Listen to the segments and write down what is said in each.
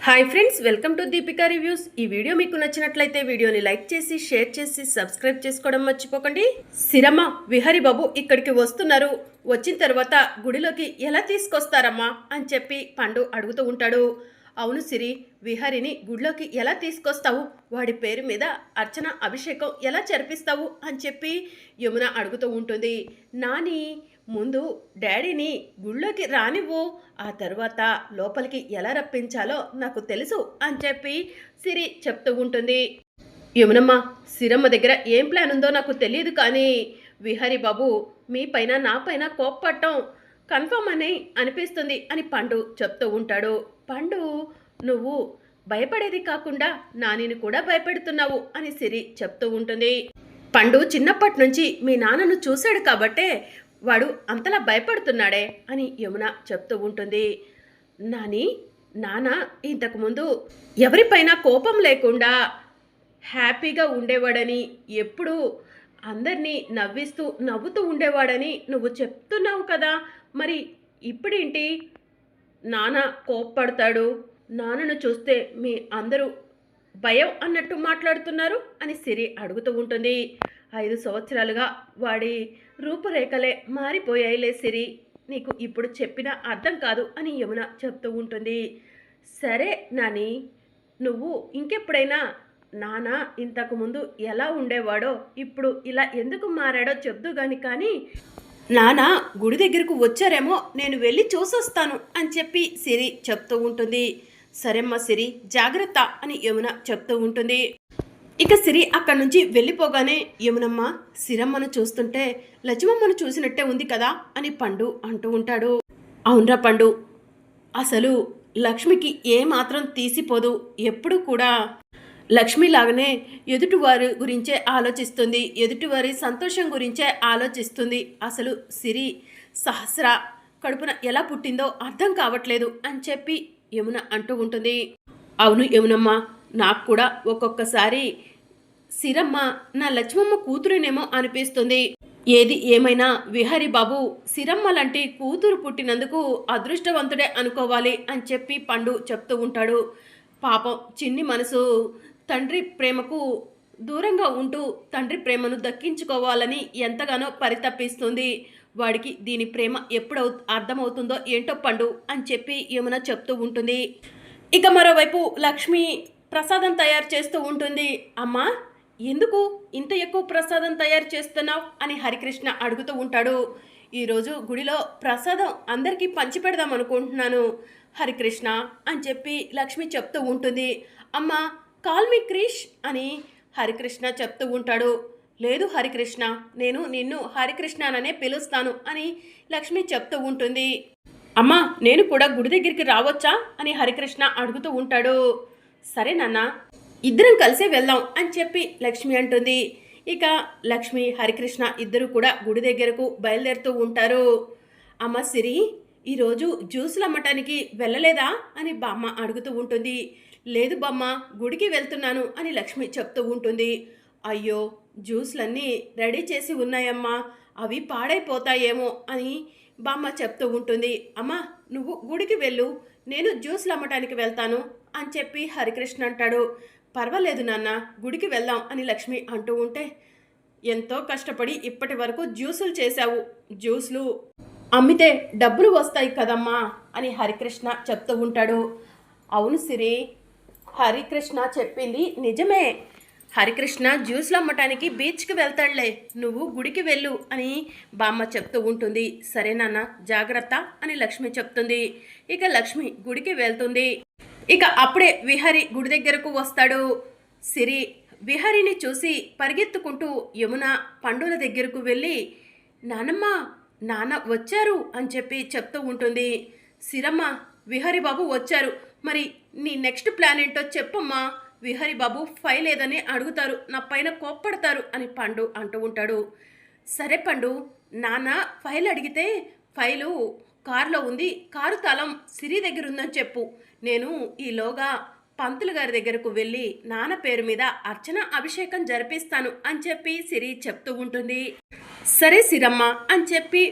Hi friends, welcome to Deepika reviews. ఈ video మీకు నచ్చినట్లయితే వీడియోని లైక్ చేసి షేర్ చేసి సబ్స్క్రైబ్ చేసుకోవడం మర్చిపోకండి. సిరమ్మ విహరి బాబు ఇక్కడికి వస్తున్నారు. వచ్చిన తర్వాత గుడిలోకి ఎలా తీసుకొస్తారమ్మా అని చెప్పి పండు అడుగుతూ ఉంటాడు. అవును సిరి, విహరిని గుడిలోకి ఎలా తీసుకొస్తావు, వాడి పేరు మీద అర్చన అభిషేకం ఎలా జరిపిస్తావు అని చెప్పి యమున అడుగుతూ ఉంటుంది. నాని ముందు డాడీని గుళ్ళోకి రానివ్వు, ఆ తర్వాత లోపలికి ఎలా రప్పించాలో నాకు తెలుసు అని చెప్పి సిరి చెప్తూ ఉంటుంది. యమునమ్మ, సిరమ్మ దగ్గర ఏం ప్లాన్ ఉందో నాకు తెలియదు, కానీ విహరి బాబు మీ పైన నా పైన కోప్పట్టం కన్ఫర్మ్ అని అనిపిస్తుంది అని పండు చెప్తూ ఉంటాడు. పండు, నువ్వు భయపడేది కాకుండా నానిని కూడా భయపెడుతున్నావు అని సిరి చెప్తూ ఉంటుంది. పండు చిన్నప్పటి నుంచి మీ నాన్నను చూశాడు కాబట్టే వాడు అంతలా భయపడుతున్నాడే అని యమున చెప్తూ ఉంటుంది. నాన్న ఇంతకుముందు ఎవరిపైన కోపం లేకుండా హ్యాపీగా ఉండేవాడని, ఎప్పుడూ అందరినీ నవ్వుతూ ఉండేవాడని నువ్వు చెప్తున్నావు కదా, మరి ఇప్పుడేంటి నాన్న కోప్పడతాడు, నాన్నను చూస్తే మీ అందరూ భయం అన్నట్టు మాట్లాడుతున్నారు అని సిరి అడుగుతూ ఉంటుంది. 5 సంవత్సరాలుగా వాడి రూపురేఖలే మారిపోయాయిలే సిరి, నీకు ఇప్పుడు చెప్పినా అర్థం కాదు అని యమున చెప్తూ ఉంటుంది. సరే నాని, నువ్వు ఇంకెప్పుడైనా నాన్న ఇంతకుముందు ఎలా ఉండేవాడో ఇప్పుడు ఇలా ఎందుకు మారాడో చెప్దు కానీ నాన్న గుడి దగ్గరకు వచ్చారేమో, నేను వెళ్ళి చూసొస్తాను అని చెప్పి సిరి చెప్తూ ఉంటుంది. సరేమ్మ సిరి, జాగ్రత్త అని యమున చెప్తూ ఉంటుంది. ఇక సిరి అక్కడి నుంచి వెళ్ళిపోగానే యమునమ్మ, సిరమ్మను చూస్తుంటే లక్ష్మమ్మను చూసినట్టే ఉంది కదా అని పండు అంటూ ఉంటాడు. అవునరా పండు, అసలు లక్ష్మికి ఏమాత్రం తీసిపోదు, ఎప్పుడు కూడా లక్ష్మిలాగానే ఎదుటివారి గురించే ఆలోచిస్తుంది, ఎదుటివారి సంతోషం గురించే ఆలోచిస్తుంది. అసలు సిరి సహస్ర కడుపున ఎలా పుట్టిందో అర్థం కావట్లేదు అని చెప్పి యమున అంటూ ఉంటుంది. అవును యమునమ్మ, నాకు కూడా ఒక్కొక్కసారి సిరమ్మ నా లక్ష్మమ్మ కూతురునేమో అనిపిస్తుంది. ఏది ఏమైనా విహరి బాబు సిరమ్మ లాంటి కూతురు పుట్టినందుకు అదృష్టవంతుడే అనుకోవాలి అని చెప్పి పండు చెప్తూ ఉంటాడు. పాపం చిన్ని మనసు తండ్రి ప్రేమకు దూరంగా ఉంటూ తండ్రి ప్రేమను దక్కించుకోవాలని ఎంతగానో పరితపిస్తుంది. వాడికి దీని ప్రేమ ఎప్పుడు అర్థమవుతుందో ఏంటో పండు అని చెప్పి యమున చెప్తూ ఉంటుంది. ఇక మరోవైపు లక్ష్మి ప్రసాదం తయారు చేస్తూ ఉంటుంది. అమ్మా, ఎందుకు ఇంత ఎక్కువ ప్రసాదం తయారు చేస్తున్నావు అని హరికృష్ణ అడుగుతూ ఉంటాడు. ఈరోజు గుడిలో ప్రసాదం అందరికీ పంచిపెడదాం అనుకుంటున్నాను హరికృష్ణ అని చెప్పి లక్ష్మి చెప్తూ ఉంటుంది. అమ్మా, కాల్ మీ క్రిష్ అని హరికృష్ణ చెప్తూ ఉంటాడు. లేదు హరికృష్ణ, నేను నిన్ను హరికృష్ణననే పిలుస్తాను అని లక్ష్మి చెప్తూ ఉంటుంది. అమ్మా, నేను కూడా గుడి దగ్గరికి రావచ్చా అని హరికృష్ణ అడుగుతూ ఉంటాడు. సరే నాన్న, ఇద్దరం కలిసే వెళ్దాం అని చెప్పి లక్ష్మి అంటుంది. ఇక లక్ష్మి హరికృష్ణ ఇద్దరు కూడా గుడి దగ్గరకు బయలుదేరుతూ ఉంటారు. అమ్మ సిరి, ఈరోజు జ్యూసులు అమ్మటానికి వెళ్ళలేదా అని బామ్మ అడుగుతూ ఉంటుంది. లేదు బామ్మ, గుడికి వెళ్తున్నాను అని లక్ష్మి చెప్తూ ఉంటుంది. అయ్యో, జ్యూస్లన్నీ రెడీ చేసి ఉన్నాయమ్మా, అవి పాడైపోతాయేమో అని బామ్మ చెప్తూ ఉంటుంది. అమ్మా, నువ్వు గుడికి వెళ్ళు, నేను జ్యూస్లు అమ్మటానికి వెళ్తాను అని చెప్పి హరికృష్ణ అంటాడు. పర్వాలేదు నాన్న, గుడికి వెళ్దాం అని లక్ష్మి అంటూ ఉంటే, ఎంతో కష్టపడి ఇప్పటి వరకు జ్యూసులు చేశావు, జ్యూస్లు అమ్మితే డబ్బులు వస్తాయి కదమ్మా అని హరికృష్ణ చెప్తూ ఉంటాడు. అవును సిరి, హరికృష్ణ చెప్పింది నిజమే, హరికృష్ణ జ్యూస్లు అమ్మటానికి బీచ్కి వెళ్తాడులే, నువ్వు గుడికి వెళ్ళు అని బామ్మ చెప్తూ ఉంటుంది. సరే నాన్న, జాగ్రత్త అని లక్ష్మి చెప్తుంది. ఇక లక్ష్మి గుడికి వెళ్తుంది. ఇక అప్పుడే విహరి గుడి దగ్గరకు వస్తాడు. సిరి విహరిని చూసి పరిగెత్తుకుంటూ యమున పండుల దగ్గరకు వెళ్ళి, నానమ్మ, నాన్న వచ్చారు అని చెప్పి చెప్తూ ఉంటుంది. సిరమ్మ, విహరి బాబు వచ్చారు, మరి నీ నెక్స్ట్ ప్లాన్ ఏంటో చెప్పమ్మా, విహరి బాబు ఫైల్ ఏదని అడుగుతారు, నా పైన కోప్పడతారు అని పండు అంటూ ఉంటాడు. సరే పండు, నాన్న ఫైల్ అడిగితే ఫైలు కారులో ఉంది, కారు తాళం సిరి దగ్గర ఉందని చెప్పు, నేను ఈలోగా పంతులు గారి దగ్గరకు వెళ్ళి నాన్న పేరు మీద అర్చన అభిషేకం జరిపిస్తాను అని చెప్పి సిరి చెప్తూ ఉంటుంది. సరే సిరమ్మ అని చెప్పి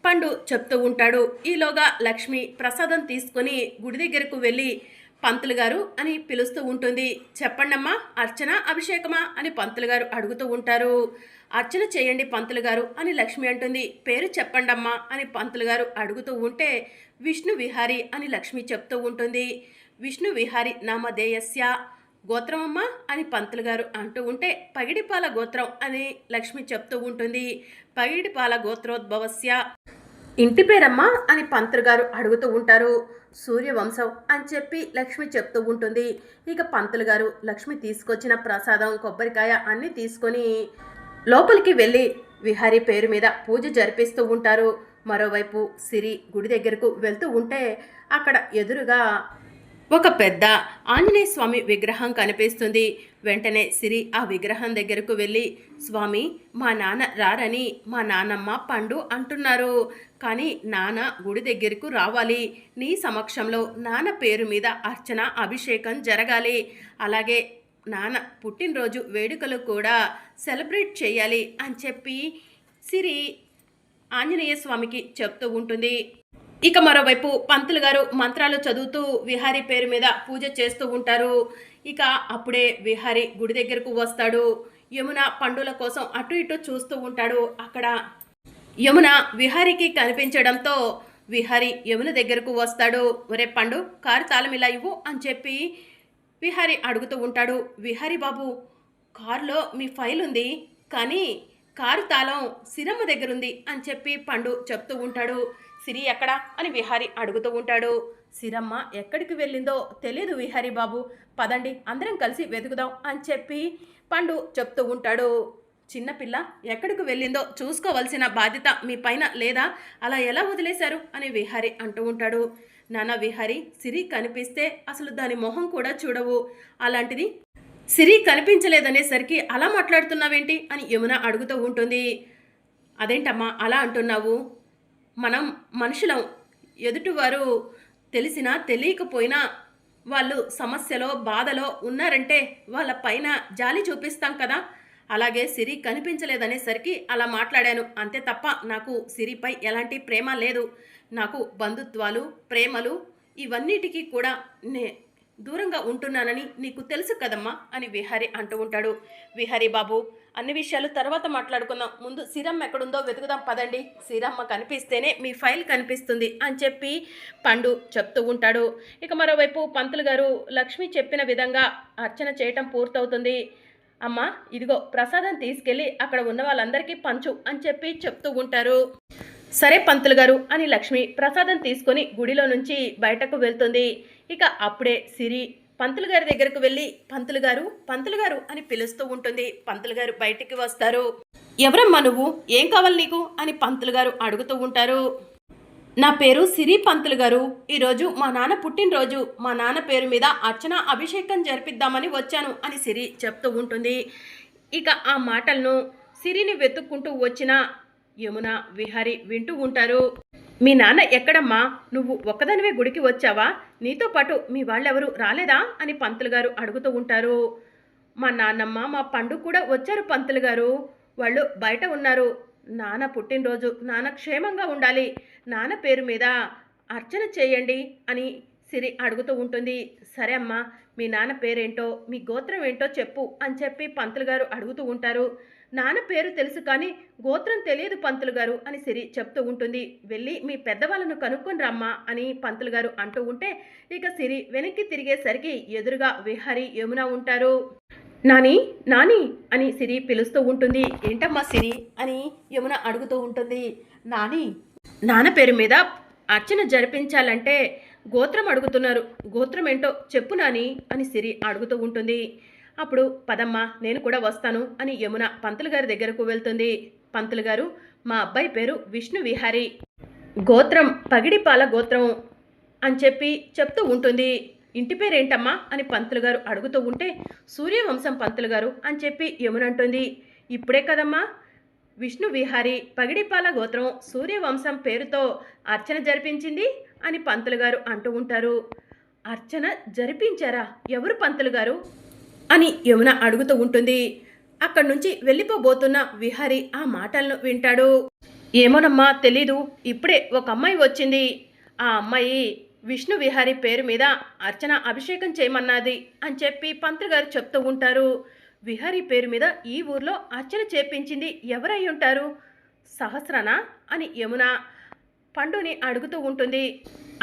పండు చెప్తూ ఉంటాడు. ఈలోగా లక్ష్మి ప్రసాదం తీసుకొని గుడి దగ్గరకు వెళ్ళి పంతులు గారు అని పిలుస్తూ ఉంటుంది. చెప్పండమ్మా, అర్చన అభిషేకమా అని పంతులు గారు అడుగుతూ ఉంటారు. అర్చన చేయండి పంతులు గారు అని లక్ష్మి అంటుంది. పేరు చెప్పండమ్మా అని పంతులు గారు అడుగుతూ ఉంటే విష్ణు విహారి అని లక్ష్మి చెప్తూ ఉంటుంది. విష్ణు విహారి నామధేయస్య గోత్రమమ్మ అని పంతులు గారు అంటూ ఉంటే పగిడిపాల గోత్రం అని లక్ష్మి చెప్తూ ఉంటుంది. పగిడిపాల గోత్రోద్భవస్య ఇంటి పేరమ్మా అని పంతులు గారు అడుగుతూ ఉంటారు. సూర్యవంశం అని చెప్పి లక్ష్మి చెప్తూ ఉంటుంది. ఇక పంతులు గారు లక్ష్మి తీసుకొచ్చిన ప్రసాదం కొబ్బరికాయ అన్నీ తీసుకొని లోపలికి వెళ్ళి విహారీ పేరు మీద పూజ జరిపిస్తూ ఉంటారు. మరోవైపు సిరి గుడి దగ్గరకు వెళ్తూ ఉంటే అక్కడ ఎదురుగా ఒక పెద్ద ఆంజనేయ స్వామి విగ్రహం కనిపిస్తుంది. వెంటనే సిరి ఆ విగ్రహం దగ్గరకు వెళ్ళి, స్వామి, మా నాన్న రారని మా నాన్నమ్మ పండు అంటున్నారు, కానీ నాన్న గుడి దగ్గరకు రావాలి, నీ సమక్షంలో నాన్న పేరు మీద అర్చన అభిషేకం జరగాలి, అలాగే నాన్న పుట్టినరోజు వేడుకలు కూడా సెలబ్రేట్ చేయాలి అని చెప్పి సిరి ఆంజనేయ స్వామికి చెప్తూ ఉంటుంది. ఇక మరోవైపు పంతులు గారు మంత్రాలు చదువుతూ విహారీ పేరు మీద పూజ చేస్తూ ఉంటారు. ఇక అప్పుడే విహారీ గుడి దగ్గరకు వస్తాడు. యమున పండుల కోసం అటు ఇటు చూస్తూ ఉంటాడు. అక్కడ యమున విహారీకి కనిపించడంతో విహారీ యమున దగ్గరకు వస్తాడు. ఒరే పండు, కారు తాళం ఇలా ఇవ్వు అని చెప్పి విహారీ అడుగుతూ ఉంటాడు. విహారీ బాబు, కారులో మీ ఫైల్ ఉంది, కానీ కారు తాళం సిరమ్మ దగ్గరుంది అని చెప్పి పండు చెప్తూ ఉంటాడు. సిరి ఎక్కడా అని విహారీ అడుగుతూ ఉంటాడు. సిరమ్మ ఎక్కడికి వెళ్ళిందో తెలియదు విహారీ బాబు, పదండి అందరం కలిసి వెతుకుదాం అని చెప్పి పండు చెప్తూ ఉంటాడు. చిన్నపిల్ల ఎక్కడికి వెళ్ళిందో చూసుకోవలసిన బాధ్యత మీ పైన లేదా, అలా ఎలా వదిలేశారు అని విహారీ అంటూ ఉంటాడు. నాన్న విహారీ, సిరి కనిపిస్తే అసలు దాని మొహం కూడా చూడవు, అలాంటిది సిరి కనిపించలేదనేసరికి అలా మాట్లాడుతున్నావేంటి అని యమున అడుగుతూ ఉంటుంది. అదేంటమ్మా అలా అంటున్నావు, మనం మనుషులం, ఎదుటివారు తెలిసినా తెలియకపోయినా వాళ్ళు సమస్యలో బాధలో ఉన్నారంటే వాళ్ళ పైన జాలి చూపిస్తాం కదా, అలాగే సిరి కనిపించలేదనేసరికి అలా మాట్లాడాను అంతే తప్ప నాకు సిరిపై ఎలాంటి ప్రేమ లేదు. నాకు బంధుత్వాలు ప్రేమలు ఇవన్నిటికీ కూడా దూరంగా ఉంటున్నానని నీకు తెలుసు కదమ్మా అని విహారీ అంటూ ఉంటాడు. విహారీ బాబు, అన్ని విషయాలు తర్వాత మాట్లాడుకుందాం, ముందు సిరమ్మ ఎక్కడుందో వెతుకుదాం పదండి, సిరమ్మ కనిపిస్తేనే మీ ఫైల్ కనిపిస్తుంది అని చెప్పి పండు చెప్తూ ఉంటాడు. ఇక మరోవైపు పంతులు గారు లక్ష్మి చెప్పిన విధంగా అర్చన చేయటం పూర్తవుతుంది. అమ్మ, ఇదిగో ప్రసాదం తీసుకెళ్ళి అక్కడ ఉన్న వాళ్ళందరికీ పంచు అని చెప్పి చెప్తూ ఉంటారు. సరే పంతులు గారు అని లక్ష్మి ప్రసాదం తీసుకొని గుడిలో నుంచి బయటకు వెళ్తుంది. ఇక అప్పుడే సిరి పంతులు గారి దగ్గరకు వెళ్ళి పంతులు గారు అని పిలుస్తూ ఉంటుంది. పంతులు గారు బయటికి వస్తారు. ఎవరమ్మా నువ్వు, ఏం కావాలి నీకు అని పంతులు గారు అడుగుతూ ఉంటారు. నా పేరు సిరి పంతులు గారు, ఈరోజు మా నాన్న పుట్టినరోజు, మా నాన్న పేరు మీద అర్చన అభిషేకం జరిపిద్దామని వచ్చాను అని సిరి చెప్తూ ఉంటుంది. ఇక ఆ మాటలను సిరిని వెతుక్కుంటూ వచ్చిన యమున విహారీ వింటూ ఉంటారు. మీ నాన్న ఎక్కడమ్మా, నువ్వు ఒక్కదానివే గుడికి వచ్చావా, నీతో పాటు మీ వాళ్ళెవరు రాలేదా అని పంతులు గారు అడుగుతూ ఉంటారు. మా నాన్నమ్మ మా పండు కూడా వచ్చారు పంతులు గారు, వాళ్ళు బయట ఉన్నారు, నాన్న పుట్టినరోజు, నాన్న క్షేమంగా ఉండాలి, నాన్న పేరు మీద అర్చన చేయండి అని సిరి అడుగుతూ ఉంటుంది. సరే అమ్మా, మీ నాన్న పేరేంటో మీ గోత్రం ఏంటో చెప్పు అని చెప్పి పంతులు గారు అడుగుతూ ఉంటారు. నాన్న పేరు తెలుసు కానీ గోత్రం తెలియదు పంతులు గారు అని సిరి చెప్తూ ఉంటుంది. వెళ్ళి మీ పెద్దవాళ్ళను కనుక్కొని రమ్మా అని పంతులు గారు అంటూ ఉంటే ఇక సిరి వెనక్కి తిరిగేసరికి ఎదురుగా విహారీ యమున ఉంటారు. నాని అని సిరి పిలుస్తూ ఉంటుంది. ఏంటమ్మా సిరి అని యమున అడుగుతూ ఉంటుంది. నాన్న పేరు మీద అర్చన జరిపించాలంటే గోత్రం అడుగుతున్నారు, గోత్రం ఏంటో చెప్పు నాని అని సిరి అడుగుతూ ఉంటుంది. అప్పుడు పదమ్మా నేను కూడా వస్తాను అని యమున పంతులు గారి దగ్గరకు వెళ్తుంది. పంతులు గారు, మా అబ్బాయి పేరు విష్ణు విహారీ, గోత్రం పగిడిపాల గోత్రం అని చెప్పి చెప్తూ ఉంటుంది. ఇంటి పేరేంటమ్మా అని పంతులు గారు అడుగుతూ ఉంటే సూర్యవంశం పంతులు గారు అని చెప్పి యమున అంటుంది. ఇప్పుడే కదమ్మా విష్ణు విహారీ పగిడిపాల గోత్రం సూర్యవంశం పేరుతో అర్చన జరిపించింది అని పంతులు గారు అంటూ ఉంటారు. అర్చన జరిపించారా, ఎవరు పంతులు గారు అని యమున అడుగుతూ ఉంటుంది. అక్కడి నుంచి వెళ్ళిపోబోతున్న విహారీ ఆ మాటలను వింటాడు. ఏమోనమ్మా తెలీదు, ఇప్పుడే ఒక అమ్మాయి వచ్చింది, ఆ అమ్మాయి విష్ణు విహారీ పేరు మీద అర్చన అభిషేకం చేయమన్నది అని చెప్పి పంతులు గారు చెప్తూ ఉంటారు. విహారీ పేరు మీద ఈ ఊర్లో అర్చన చేపించింది ఎవరై ఉంటారు? సహస్రనా అని యమున పండుని అడుగుతూ ఉంటుంది.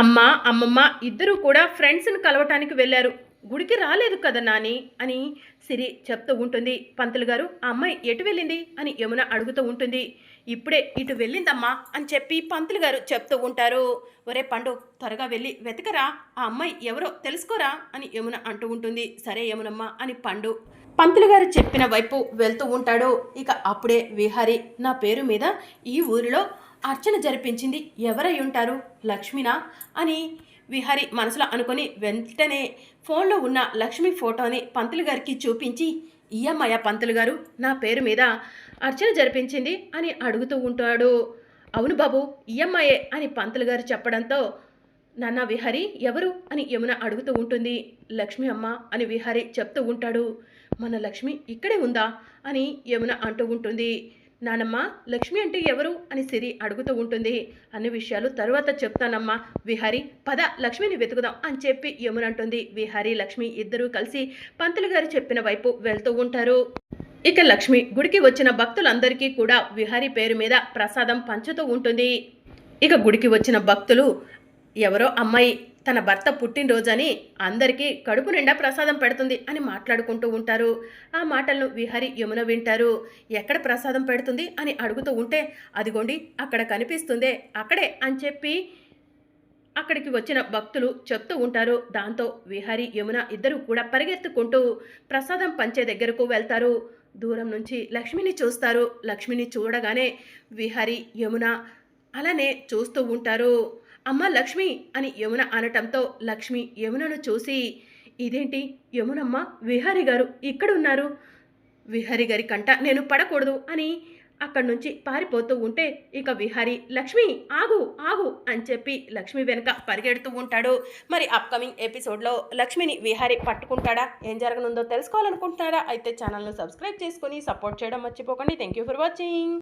అమ్మ అమ్మమ్మ ఇద్దరూ కూడా ఫ్రెండ్స్ని కలవటానికి వెళ్ళారు, గుడికి రాలేదు కదా నాని అని సిరి చెప్తూ ఉంటుంది. పంతులు గారు ఆ అమ్మాయి ఎటు వెళ్ళింది అని యమున అడుగుతూ ఉంటుంది. ఇప్పుడే ఇటు వెళ్ళిందమ్మా అని చెప్పి పంతులు గారు చెప్తూ ఉంటారు. ఒరే పండు త్వరగా వెళ్ళి వెతకరా, ఆ అమ్మాయి ఎవరో తెలుసుకోరా అని యమున అంటూ ఉంటుంది. సరే యమునమ్మ అని పండు పంతులు గారు చెప్పిన వైపు వెళ్తూ ఉంటాడు. ఇక అప్పుడే విహారీ నా పేరు మీద ఈ ఊరిలో అర్చన జరిపించింది ఎవరై ఉంటారు? లక్ష్మినా అని విహారీ మనసులో అనుకొని వెంటనే ఫోన్లో ఉన్న లక్ష్మి ఫోటోని పంతులు గారికి చూపించి ఈ అమ్మాయ పంతులు గారు నా పేరు మీద అర్చన జరిపించింది అని అడుగుతూ ఉంటాడు. అవును బాబు ఈ అమ్మాయే అని పంతులు గారు చెప్పడంతో నాన్న విహారీ ఎవరు అని యమున అడుగుతూ ఉంటుంది. లక్ష్మి అమ్మ అని విహారీ చెప్తూ ఉంటాడు. మన లక్ష్మి ఇక్కడే ఉందా అని యమున అంటూ ఉంటుంది. నానమ్మ లక్ష్మి అంటే ఎవరు అని సిరి అడుగుతూ ఉంటుంది. అన్ని విషయాలు తరువాత చెప్తానమ్మా, విహారీ పద లక్ష్మిని వెతుకుదాం అని చెప్పి యమున అంటుంది. విహారీ లక్ష్మి ఇద్దరూ కలిసి పంతులు గారు చెప్పిన వైపు వెళ్తూ ఉంటారు. ఇక లక్ష్మి గుడికి వచ్చిన భక్తులందరికీ కూడా విహారీ పేరు మీద ప్రసాదం పంచుతూ ఉంటుంది. ఇక గుడికి వచ్చిన భక్తులు ఎవరో అమ్మాయి తన భర్త పుట్టినరోజని అందరికీ కడుపు నిండా ప్రసాదం పెడుతుంది అని మాట్లాడుకుంటూ ఉంటారు. ఆ మాటలను విహారీ యమున వింటారు. ఎక్కడ ప్రసాదం పెడుతుంది అని అడుగుతూ ఉంటే అదిగోండి అక్కడ కనిపిస్తుందే అక్కడే అని చెప్పి అక్కడికి వచ్చిన భక్తులు చెప్తూ ఉంటారు. దాంతో విహారీ యమున ఇద్దరు కూడా పరిగెత్తుకుంటూ ప్రసాదం పంచే దగ్గరకు వెళ్తారు. దూరం నుంచి లక్ష్మిని చూస్తారు. లక్ష్మిని చూడగానే విహారీ యమున అలానే చూస్తూ ఉంటారు. అమ్మ లక్ష్మి అని యమున అనటంతో లక్ష్మి యమునను చూసి ఇదేంటి యమునమ్మ విహారీ గారు ఇక్కడున్నారు, విహారీ గారి కంట నేను పడకూడదు అని అక్కడి నుంచి పారిపోతూ ఉంటే ఇక విహారీ లక్ష్మి ఆగు ఆగు అని చెప్పి లక్ష్మి వెనుక పరిగెడుతూ ఉంటాడు. మరి అప్కమింగ్ ఎపిసోడ్లో లక్ష్మిని విహారీ పట్టుకుంటాడా, ఏం జరగనుందో తెలుసుకోవాలనుకుంటున్నారా? అయితే ఛానల్ను సబ్స్క్రైబ్ చేసుకొని సపోర్ట్ చేయడం మర్చిపోకండి. Thank you for watching.